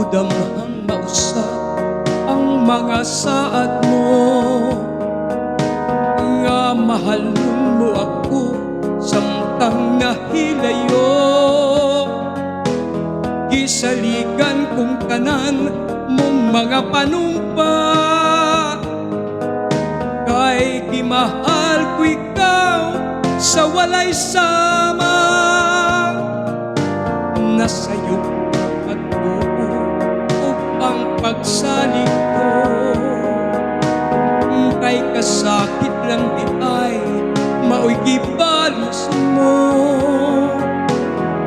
damhang mausap ang mga saad mo, nga mahalon mo ako samtang nahilayo. Gisaligan kong tanan mong mga panumpa, kay gimahal ko ikaw sa walay sama. Nasa'yo pagtuo o ang pagsalig ko, kay kasakit lang di ay mao'y gibalos mo.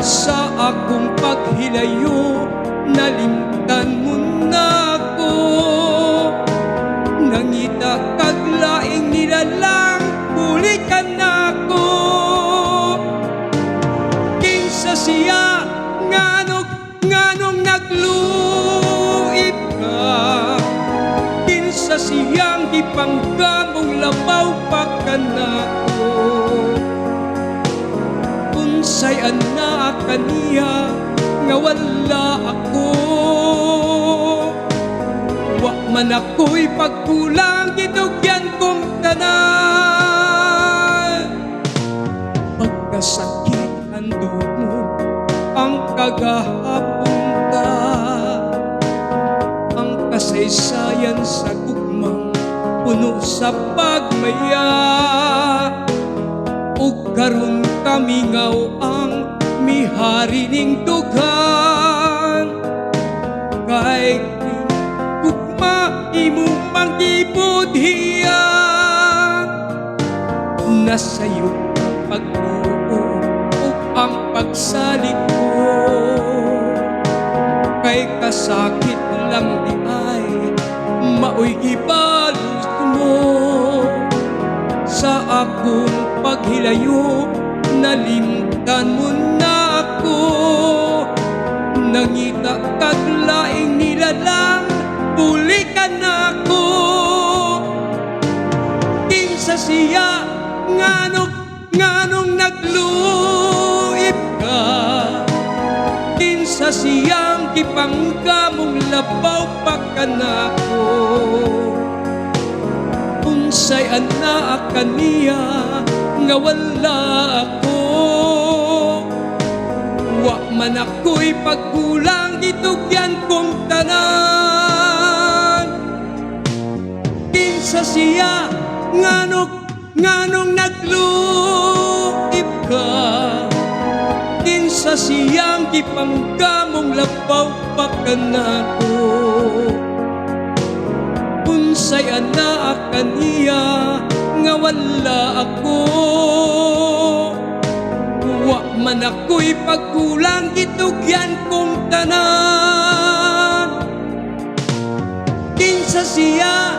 Sa akong paghilayo nalimtan mo na ko, nangita kag laing nilalang bulikan nako. Kinsa siya nganong nagluib ka, kinsa siyang gipanggamong labaw pa ka nako. Unsay anak kaniya nga wala ako, wa man ako'y pagkulang gidugyan kong tanan. Pagkasakit andun mo ang kagahapon ka, ang kasaysayan sa gugmang puno sa pagmaya. Ug karon kami ngaw ang mihari ning dughan, kay gugma imo manggibudhian. Nasa'yo pagtuo ug ang pagsalig ko, kay kasakit lang di ay mao'y gibalos mo. Sa akong paghilayo nalimtan mo na ako, nangita kag laing nilalang bulikan nako. Kinsa siya nganong nagluib ka, kinsa siyang gipanggamong labaw pa ka nako. Unsay anak kaniya nga wala ako, wa man ako'y pagkulang gitugyan kong tanan. Kinsa siya nganong nagluib ka, kinsa siyang gipanggamong labaw pa ka nako. Unsay anak kaniya nga wala ako, wa man ako'y pagkulang gitugyan kong tanan. Kinsa siya